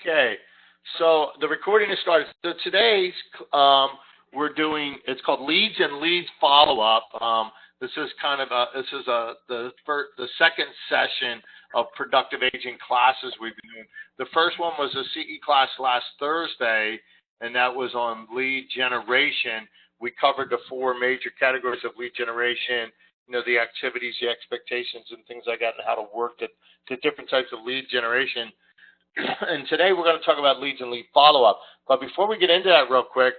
Okay, so the recording has started. So today's we're doing. It's called Leads and Leads Follow Up. This is kind of the second session of productive aging classes we've been doing. The first one was a CE class last Thursday, and that was on lead generation. We covered the four major categories of lead generation. You know, the activities, the expectations, and things like that, and how to work the different types of lead generation. And today we're going to talk about leads and lead follow-up. But before we get into that real quick,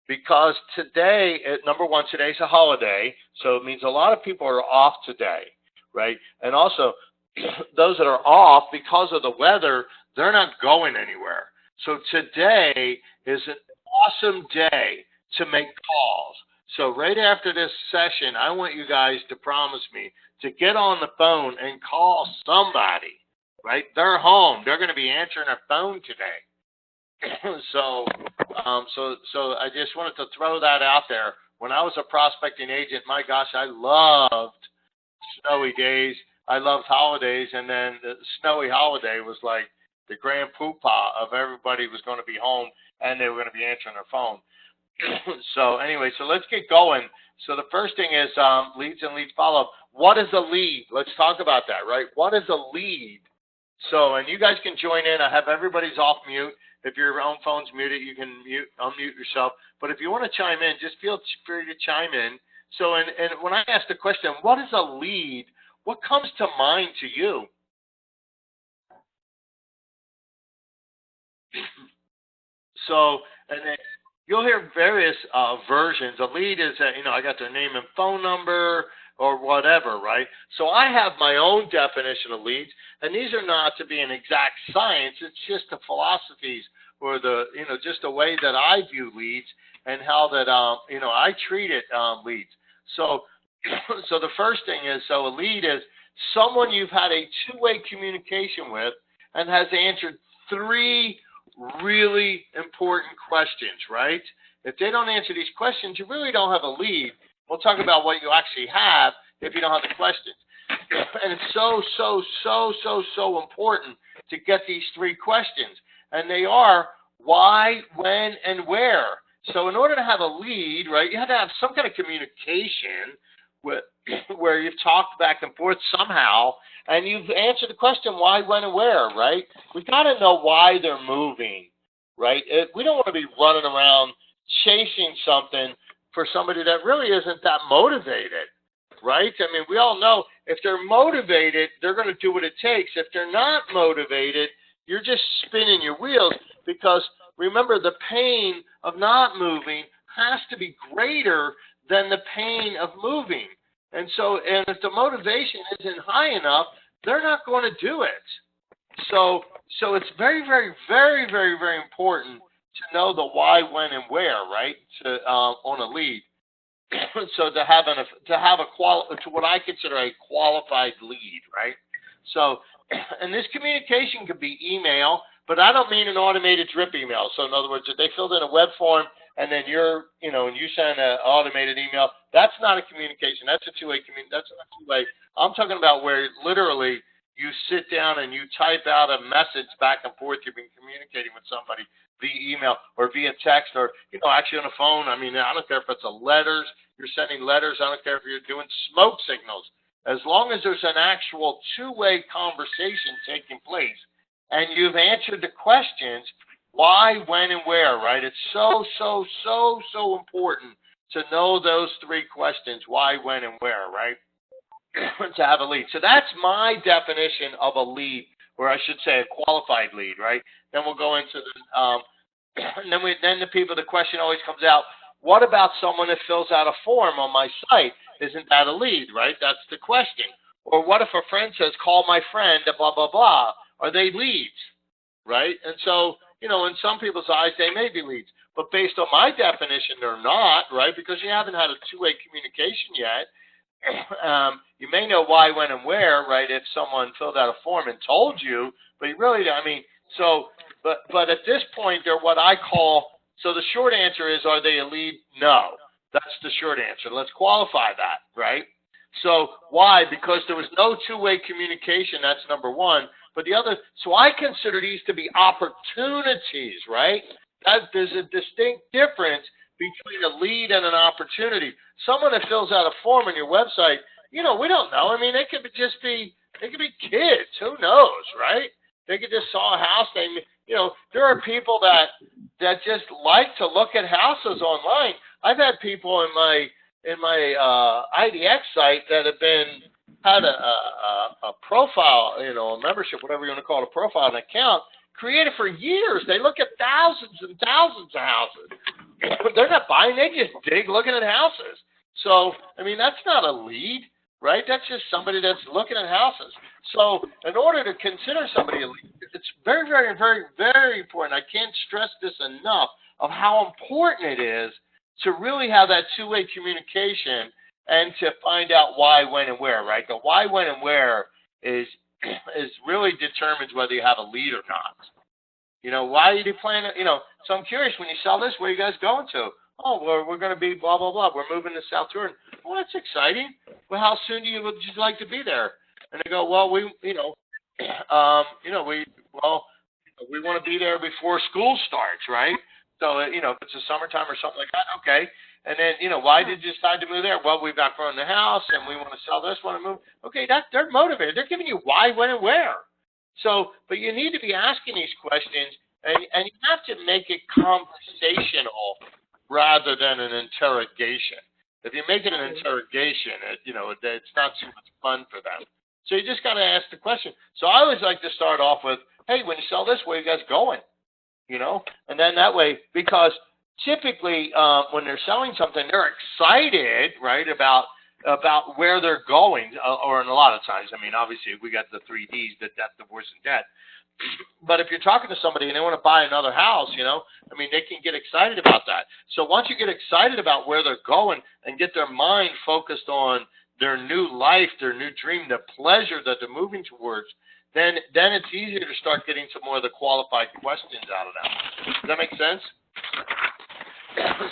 because today, number one, today's a holiday, so it means a lot of people are off today, right? And also, those that are off, because of the weather, they're not going anywhere. So today is an awesome day to make calls. So right after this session, I want you guys to promise me to get on the phone and call somebody. Right? They're home. They're going to be answering their phone today. So I just wanted to throw that out there. When I was a prospecting agent, my gosh, I loved snowy days. I loved holidays, and then the snowy holiday was like the grand poobah of everybody was going to be home, and they were going to be answering their phone. So anyway, so let's get going. So the first thing is leads and lead follow-up. What is a lead? Let's talk about that, right? What is a lead? So, and you guys can join in. I have everybody's off mute. If your own phone's muted, you can unmute yourself. But if you want to chime in, just feel free to chime in. So, and when I ask the question, what is a lead? What comes to mind to you? So, and then you'll hear various versions. A lead is, I got their name and phone number or whatever, right? So I have my own definition of leads, and these are not to be an exact science. It's just the philosophies or just the way that I view leads and how that, I treat it leads. So, so the first thing is, so a lead is someone you've had a two-way communication with and has answered three really important questions, right? If they don't answer these questions, you really don't have a lead. We'll talk about what you actually have if you don't have the questions. And it's so important to get these three questions. And they are why, when, and where. So in order to have a lead, right, you have to have some kind of communication where you've talked back and forth somehow, and you've answered the question why, when, and where, right? We got to know why they're moving, right? We don't want to be running around chasing something for somebody that really isn't that motivated, right? I mean, we all know if they're motivated, they're going to do what it takes. If they're not motivated, you're just spinning your wheels because remember, the pain of not moving has to be greater than the pain of moving. And if the motivation isn't high enough, they're not going to do it. So it's very, very, very, very, very important to know the why, when, and where, right? On a lead. So to have to what I consider a qualified lead, right? So, and this communication could be email, but I don't mean an automated drip email. So in other words, if they filled in a web form and then and you send an automated email, that's not a communication. That's a two-way communication. That's not two-way. I'm talking about where literally you sit down and you type out a message back and forth. You've been communicating with somebody via email or via text or, actually on the phone. I mean, I don't care if it's letters, you're sending letters. I don't care if you're doing smoke signals. As long as there's an actual two-way conversation taking place and you've answered the questions, why, when, and where, right? It's so important to know those three questions, why, when, and where, right? To have a lead. So that's my definition of a lead, or I should say a qualified lead, right? Then we'll go into the, the question always comes out, what about someone that fills out a form on my site? Isn't that a lead, right? That's the question. Or what if a friend says, call my friend, blah, blah, blah. Are they leads, right? And so, in some people's eyes, they may be leads. But based on my definition, they're not, right? Because you haven't had a two-way communication yet. You may know why, when, and where, right? If someone filled out a form and told you, but you really, but at this point, they're what I call, so the short answer is, are they a lead? No. That's the short answer. Let's qualify that, right? So why? Because there was no two-way communication, that's number one. But the other, so I consider these to be opportunities, right? There's a distinct difference between a lead and an opportunity. Someone that fills out a form on your website, we don't know. I mean, they could be kids. Who knows, right? They could just saw a house. There are people that just like to look at houses online. I've had people in my IDX site that have had a profile, a membership, whatever you want to call it, a profile, an account created for years. They look at thousands and thousands of houses. They're not buying; they just dig looking at houses. So, I mean, that's not a lead, right? That's just somebody that's looking at houses. So, in order to consider somebody a lead, it's very, very, very, very important. I can't stress this enough of how important it is to really have that two-way communication and to find out why, when, and where, right? The why, when, and where is really determines whether you have a lead or not. Why are you planning? So I'm curious, when you sell this, where are you guys going to? Oh, we're going to be blah, blah, blah. We're moving to South Jordan. Well, that's exciting. Well, how soon would you like to be there? And they go, well, we want to be there before school starts, right? So, if it's the summertime or something like that, okay. And then, why did you decide to move there? Well, we've outgrown the house and we want to sell this one and move. Okay, they're motivated. They're giving you why, when, and where. So, but you need to be asking these questions, and you have to make it conversational rather than an interrogation. If you make it an interrogation, it's not too much fun for them. So you just got to ask the question. So I always like to start off with, hey, when you sell this, where are you guys going? And then that way, because typically when they're selling something, they're excited, right, about where they're going, or in a lot of times. I mean, obviously, we got the 3Ds, the death, divorce, and debt. But if you're talking to somebody and they want to buy another house, I mean, they can get excited about that. So once you get excited about where they're going and get their mind focused on their new life, their new dream, the pleasure that they're moving towards, then it's easier to start getting some more of the qualified questions out of them. Does that make sense?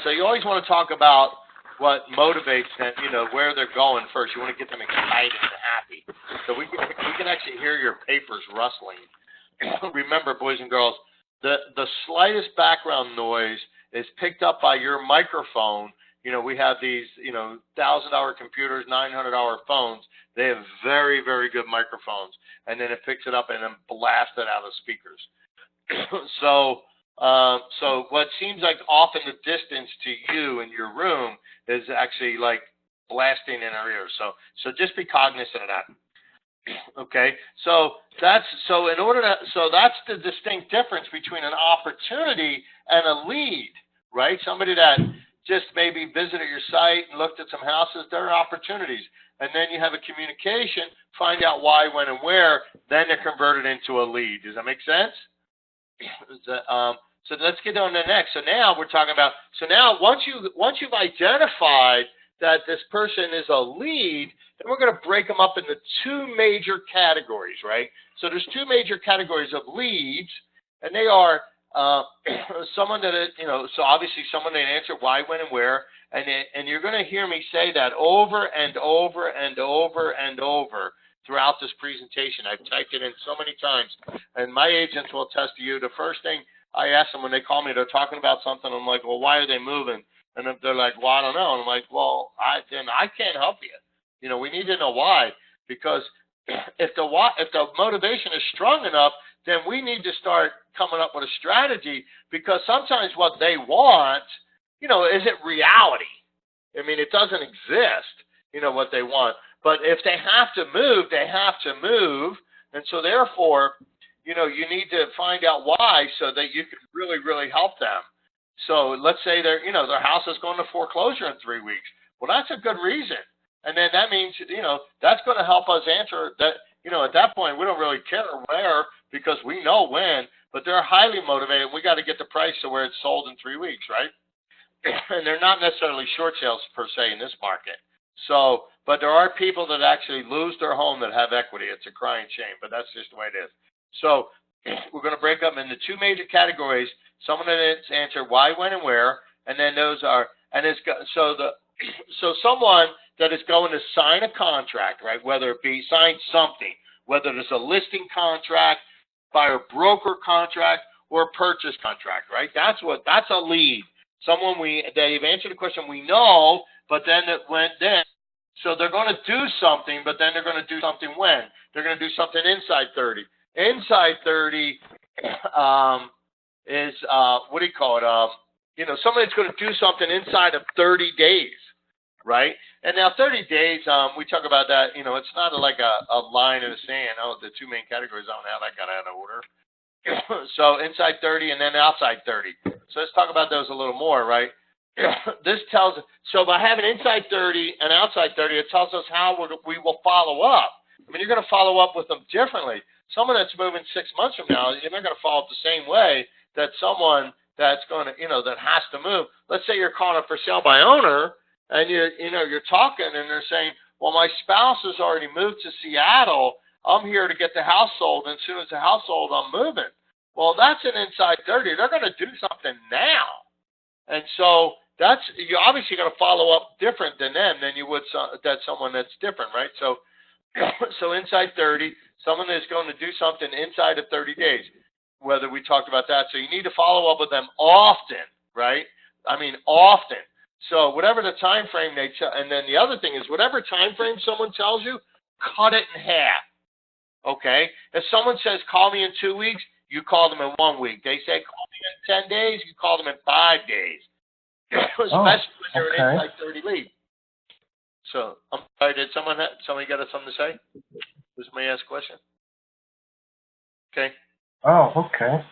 So you always want to talk about what motivates them, where they're going first. You want to get them excited and happy. So we can actually hear your papers rustling. Remember, boys and girls, the slightest background noise is picked up by your microphone. We have these, $1,000 computers, $900 phones. They have very, very good microphones. And then it picks it up and then blasts it out of speakers. So what seems like off in the distance to you in your room is actually like blasting in our ears. So just be cognizant of that. Okay, so that's the distinct difference between an opportunity and a lead, right? Somebody that just maybe visited your site and looked at some houses, there are opportunities. And then you have a communication, find out why, when, and where, then they're converted into a lead. Does that make sense? So let's get on to the next. So now we're talking about, once you've identified that this person is a lead, then we're going to break them up into two major categories, right? So there's two major categories of leads, and they are someone that is, so obviously someone that answer why, when, and where, and you're going to hear me say that over and over and over and over throughout this presentation. I've typed it in so many times, and my agents will attest to you. The first thing I ask them when they call me, they're talking about something, I'm like, well, why are they moving? And if they're like, well, I don't know. And I'm like, well, then I can't help you. We need to know why, because if the motivation is strong enough, then we need to start coming up with a strategy, because sometimes what they want, isn't reality. I mean, it doesn't exist, what they want. But if they have to move, they have to move. And so therefore, you need to find out why so that you can really, really help them. So let's say their house is going to foreclosure in 3 weeks. Well, that's a good reason. And then that means, that's going to help us answer that, at that point, we don't really care where, because we know when, but they're highly motivated. We got to get the price to where it's sold in 3 weeks, right? And they're not necessarily short sales per se in this market. So, but there are people that actually lose their home that have equity. It's a crying shame, but that's just the way it is. So we're going to break up into two major categories. Someone that answer why, when, and where, and then those are, and it's so someone that is going to sign a contract, right? Whether it be sign something, whether it's a listing contract, buyer broker contract, or a purchase contract, right? That's a lead. Someone they've answered the question we know, but then it went then. So they're going to do something, but then they're going to do something when? They're going to do something inside 30. Inside 30 is, what do you call it? Somebody's going to do something inside of 30 days, right? And now 30 days, we talk about that, it's not like a line in the sand. Oh, the two main categories, I don't have that got out of order. So inside 30 and then outside 30. So let's talk about those a little more, right? This tells, so by having inside 30 and outside 30, it tells us how we will follow up. I mean, you're going to follow up with them differently. Someone that's moving 6 months from now, you're not going to follow up the same way that someone that's going to, that has to move. Let's say you're calling up for sale by owner, and you're talking, and they're saying, well, my spouse has already moved to Seattle. I'm here to get the house sold, and as soon as the house sold, I'm moving. Well, that's an inside 30. They're going to do something now. And so you're obviously going to follow up different than them than you would someone that's different, right? So inside 30, someone is going to do something inside of 30 days, whether we talked about that. So you need to follow up with them often, right? I mean, often. So whatever the time frame and then the other thing is whatever time frame someone tells you, cut it in half. Okay? If someone says, call me in 2 weeks, you call them in 1 week. They say, call me in 10 days, you call them in 5 days. Especially when you're an inside 30 lead. So, I'm sorry, did somebody got something to say? Does somebody ask a question? Okay. Oh, okay.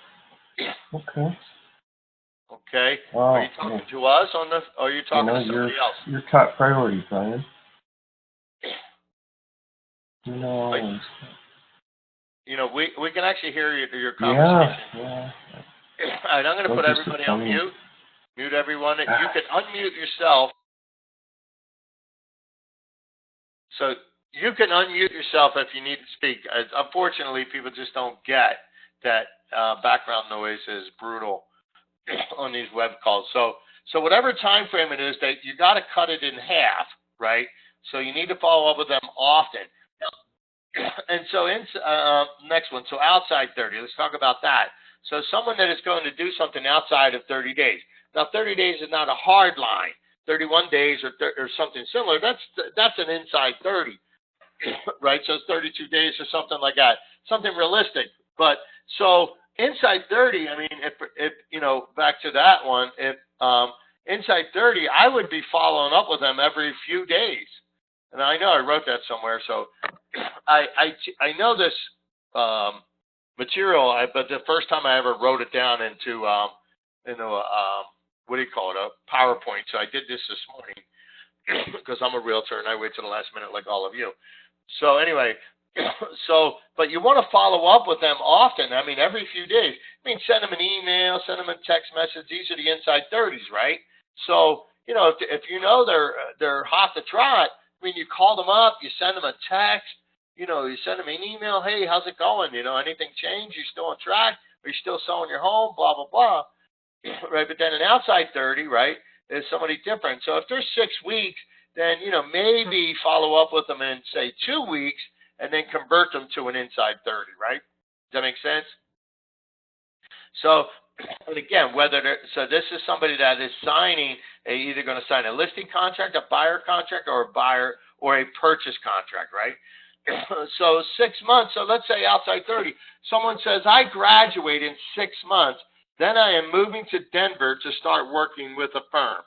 Okay. Okay. Oh, are you talking to us or are you talking to somebody else? Your top priority, Brian. We can actually hear your conversation. Yeah. All right, I'm going to put everybody on mute. Mute everyone. You can unmute yourself. So you can unmute yourself if you need to speak. Unfortunately, people just don't get that background noise is brutal on these web calls. So whatever time frame it is, that you got to cut it in half, right? So you need to follow up with them often. And so next one, so outside 30, let's talk about that. So someone that is going to do something outside of 30 days. Now, 30 days is not a hard line. 31 days or something similar, that's an inside 30, right? So it's 32 days or something like that, something realistic. But so inside 30, I mean, if back to that one, if inside 30, I would be following up with them every few days. And I know I wrote that somewhere, so I know this material, but the first time I ever wrote it down into what do you call it, a PowerPoint. So I did this morning because I'm a realtor and I wait till the last minute like all of you. So anyway, but you want to follow up with them often. I mean, every few days. I mean, send them an email, send them a text message. These are the inside 30s, right? So, if you know they're hot to trot, I mean, you call them up, you send them a text, you send them an email. Hey, how's it going? Anything changed? You still on track? Are you still selling your home? Blah, blah, blah. Right, but then an outside 30, right, is somebody different. So if there's 6 weeks, then, maybe follow up with them in, say, 2 weeks and then convert them to an inside 30, right? Does that make sense? So, and again, so this is somebody that is either going to sign a listing contract, a buyer contract, or a purchase contract, right? So 6 months, so let's say outside 30, someone says, I graduate in 6 months. Then I am moving to Denver to start working with a firm.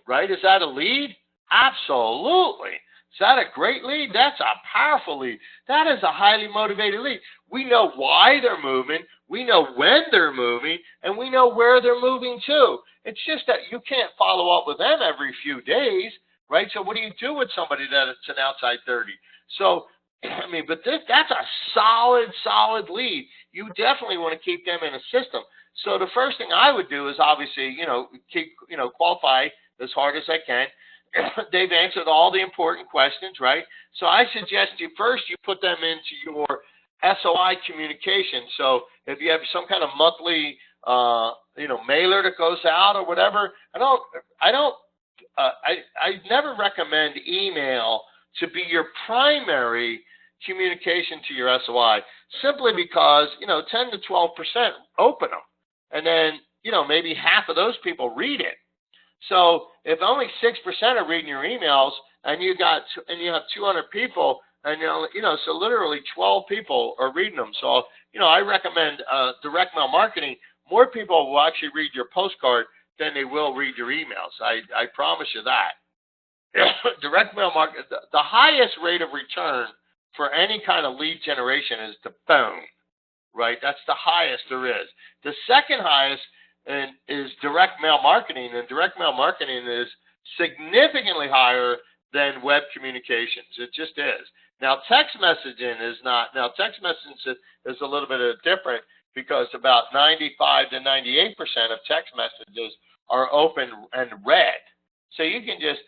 Right? Is that a lead? Absolutely. Is that a great lead? That's a powerful lead. That is a highly motivated lead. We know why they're moving. We know when they're moving. And we know where they're moving to. It's just that you can't follow up with them every few days. Right? So what do you do with somebody that's an outside 30? So, I mean, but that's a solid lead. You definitely want to keep them in a system. So the first thing I would do is obviously, qualify as hard as I can. They've answered all the important questions, right? So I suggest you put them into your SOI communication. So if you have some kind of monthly, mailer that goes out or whatever, I never recommend email to be your primary communication to your SOI simply because, 10 to 12% open them. And then, maybe half of those people read it. So if only 6% are reading your emails and you have 200 people and, so literally 12 people are reading them. So, I recommend direct mail marketing. More people will actually read your postcard than they will read your emails. I promise you that. Direct mail marketing, the highest rate of return for any kind of lead generation is the phone, right? That's the highest there is. The second highest is direct mail marketing, and direct mail marketing is significantly higher than web communications. It just is. Now, text messaging is not. Now, text messaging is a little bit different because about 95 to 98% of text messages are open and read. So you can just,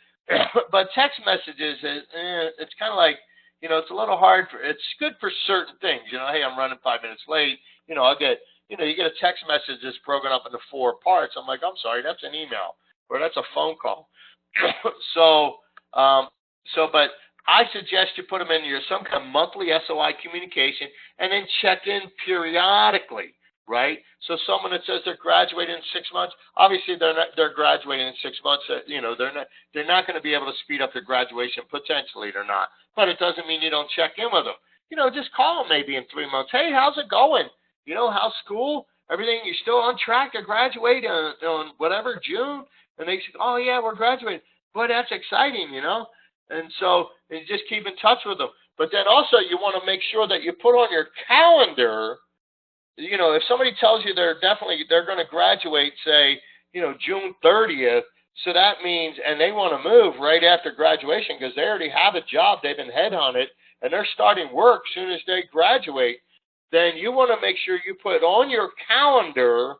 but text messages, it's kind of like, it's a little hard it's good for certain things. Hey, I'm running 5 minutes late. I'll get, you get a text message that's broken up into 4 parts. I'm like, I'm sorry, that's an email or that's a phone call. But I suggest you put them in some kind of monthly SOI communication and then check in periodically, right? So someone that says they're graduating in 6 months, obviously they're graduating in 6 months. They're not going to be able to speed up their graduation. Potentially they're not, but it doesn't mean you don't check in with them. Just call them maybe in 3 months. Hey, how's it going? How's school? Everything? You still on track to graduate on whatever, June? And they say, oh yeah, we're graduating. Boy, that's exciting, And so and just keep in touch with them. But then also you want to make sure that you put on your calendar, if somebody tells you they're going to graduate, say, June 30th, so that means, and they want to move right after graduation because they already have a job, they've been headhunted, and they're starting work as soon as they graduate, then you want to make sure you put on your calendar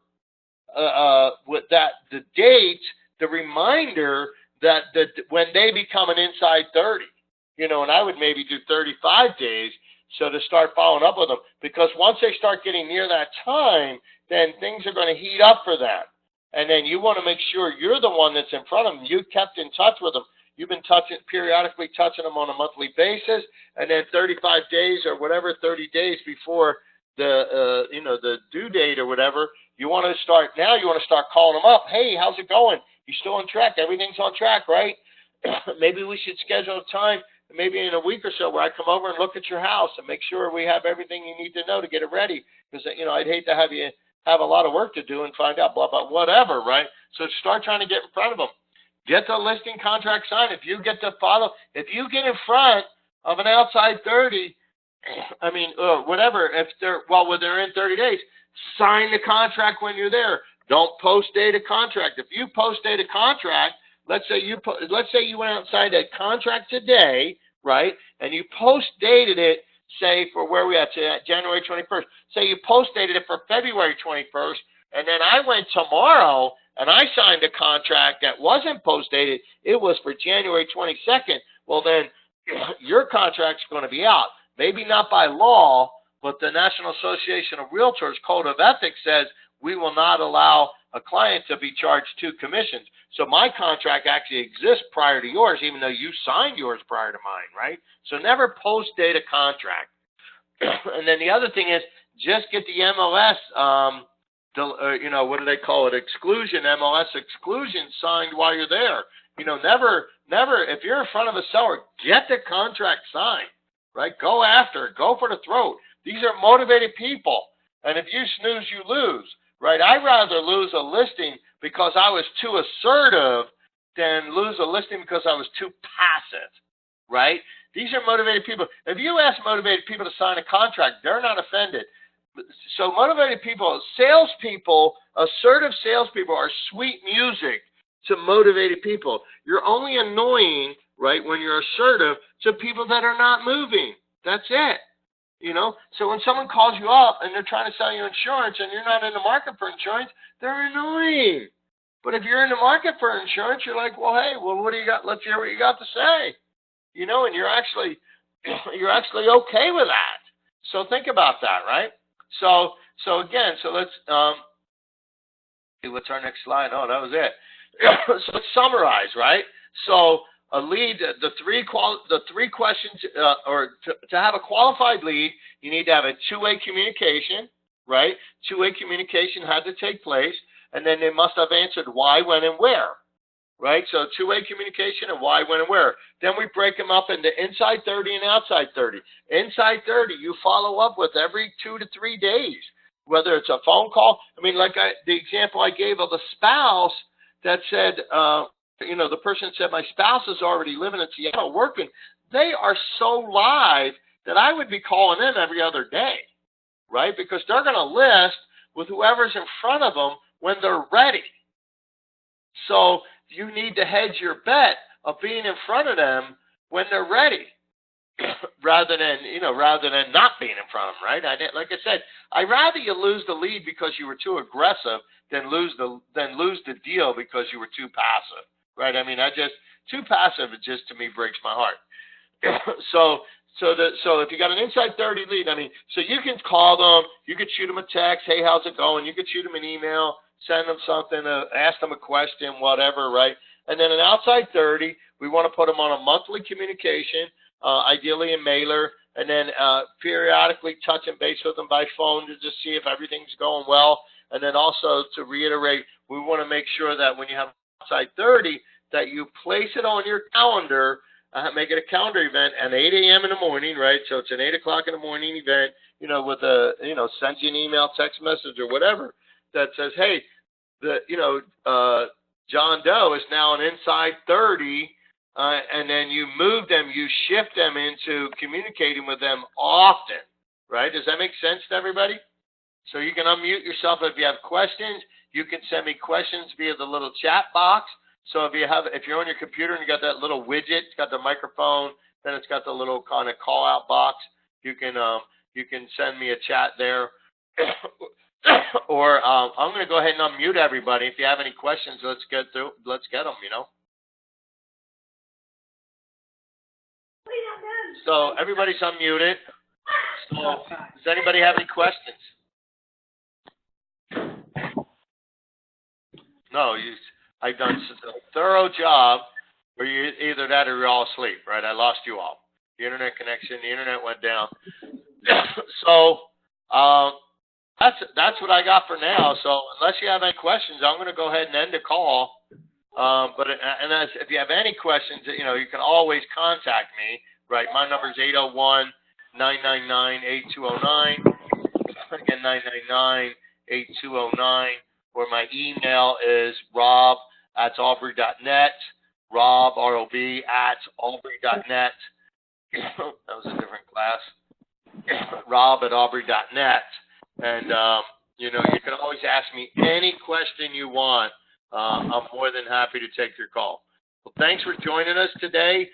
with the date, the reminder that when they become an inside 30, and I would maybe do 35 days, so to start following up with them, because once they start getting near that time, then things are going to heat up for them. And then you want to make sure you're the one that's in front of them. You kept in touch with them. You've been periodically touching them on a monthly basis, and then 35 days or whatever, 30 days before the due date or whatever, you want to start calling them up. Hey, how's it going? You still on track? Everything's on track, right? Maybe we should schedule a time, maybe in a week or so, where I come over and look at your house and make sure we have everything you need to know to get it ready. Because, I'd hate to have you have a lot of work to do and find out, blah, blah, whatever, right? So start trying to get in front of them. Get the listing contract signed. If you get in front of an outside 30, whatever, if they're in 30 days, sign the contract when you're there. Don't post date a contract. If you post date a contract, let's say you went outside a contract today, right? And you post dated it, say for where we at, January 21st. Say you post dated it for February 21st, and then I went tomorrow and I signed a contract that wasn't post dated. It was for January 22nd. Well, then your contract's going to be out. Maybe not by law, but the National Association of Realtors Code of Ethics says we will not allow a client to be charged 2 commissions. So my contract actually exists prior to yours, even though you signed yours prior to mine, right? So never post date a contract. And then the other thing is just get the MLS, what do they call it? Exclusion, MLS exclusion signed while you're there. Never, if you're in front of a seller, get the contract signed, right? Go after it. Go for the throat. These are motivated people. And if you snooze, you lose, right? I'd rather lose a listing because I was too assertive than lose a listing because I was too passive, right? These are motivated people. If you ask motivated people to sign a contract, they're not offended. So motivated people, salespeople, assertive salespeople are sweet music to motivated people. You're only annoying, right, when you're assertive to people that are not moving. That's it. So when someone calls you up and they're trying to sell you insurance and you're not in the market for insurance, they're annoying. But if you're in the market for insurance, you're like, well, hey, what do you got? Let's hear what you got to say. And you're actually okay with that. So think about that, right? So again, let's see, what's our next slide? Oh, that was it. So let's summarize, right? So a lead, the three questions, or to have a qualified lead, you need to have a two-way communication, right? Two-way communication had to take place, and then they must have answered why, when, and where, right? So two-way communication and why, when, and where. Then we break them up into inside 30 and outside 30. Inside 30, you follow up with every 2 to 3 days, whether it's a phone call. I mean, like the example I gave of a spouse that said, the person said, my spouse is already living in Seattle working. They are so live that I would be calling in every other day, right? Because they're going to list with whoever's in front of them when they're ready. So you need to hedge your bet of being in front of them when they're ready, rather than not being in front of them, right? Like I said, I'd rather you lose the lead because you were too aggressive than lose the deal because you were too passive, right? I mean, too passive, it just to me breaks my heart. So if you got an inside 30 lead, I mean, so you can call them, you could shoot them a text, hey, how's it going? You could shoot them an email, send them something, ask them a question, whatever, right? And then an outside 30, we want to put them on a monthly communication, ideally a mailer, and then periodically touch and base with them by phone to just see if everything's going well. And then also to reiterate, we want to make sure that when you have outside 30, that you place it on your calendar, make it a calendar event at 8 a.m. in the morning, right? So it's an 8 o'clock in the morning event, with send you an email, text message, or whatever that says, hey, John Doe is now an inside 30, and then you move them, you shift them into communicating with them often, right? Does that make sense to everybody? So you can unmute yourself if you have questions. You can send me questions via the little chat box. So if you're on your computer and you got that little widget, it's got the microphone, then it's got the little kind of call out box. You can send me a chat there. Or I'm going to go ahead and unmute everybody. If you have any questions, let's get them, So everybody's unmuted. So does anybody have any questions? No, I've done a thorough job where you either that or you're all asleep, right? I lost you all. The internet went down. So that's what I got for now. So unless you have any questions, I'm going to go ahead and end the call. If you have any questions, you can always contact me, right? My number is 801-999-8209. Again, 999-8209. Or my email is rob@aubrey.net. Rob, R-O-B, @aubrey.net. That was a different class. Rob@aubrey.net. And, you can always ask me any question you want. I'm more than happy to take your call. Well, thanks for joining us today.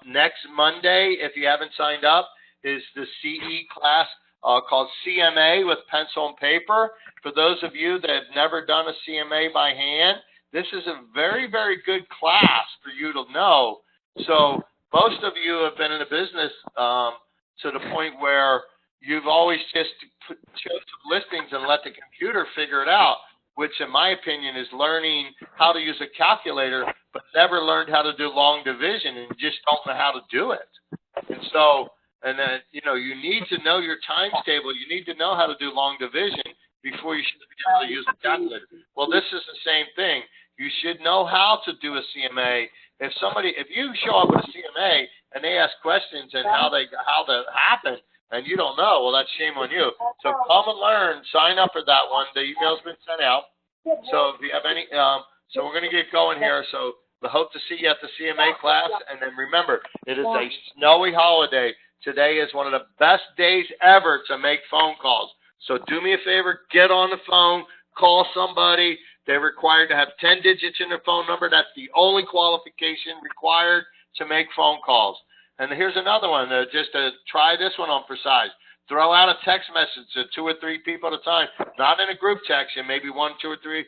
Next Monday, if you haven't signed up, is the CE class called CMA with pencil and paper. For those of you that have never done a CMA by hand, this is a very, very good class for you to know. So most of you have been in the business to the point where you've always just chose listings and let the computer figure it out, which in my opinion is learning how to use a calculator, but never learned how to do long division and just don't know how to do it. And then, you need to know your times table. You need to know how to do long division before you should be able to use a calculator. Well, this is the same thing. You should know how to do a CMA. If you show up with a CMA and they ask questions and how that happened, and you don't know, well, that's shame on you. So come and learn. Sign up for that one. The email's been sent out. So if you have any, so we're going to get going here. So we hope to see you at the CMA class. And then remember, it is a snowy holiday. Today is one of the best days ever to make phone calls. So do me a favor, get on the phone, call somebody. They're required to have 10 digits in their phone number. That's the only qualification required to make phone calls. And here's another one, just to try this one on for size. Throw out a text message to 2 or 3 people at a time, not in a group text, and maybe 1, 2, or 3,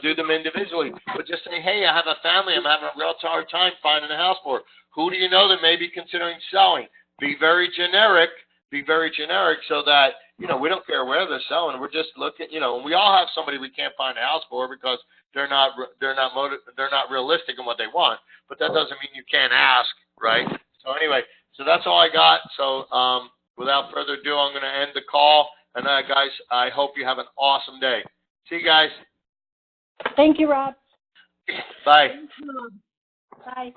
do them individually. But just say, hey, I have a family I'm having a real hard time finding a house for. Who do you know that may be considering selling? Be very generic so that we don't care where they're selling. We're just looking, and we all have somebody we can't find a house for because they're not realistic in what they want. But that doesn't mean you can't ask, right? So anyway, so that's all I got. So without further ado, I'm going to end the call. And guys, I hope you have an awesome day. See you guys. Thank you, Rob. Bye. Bye.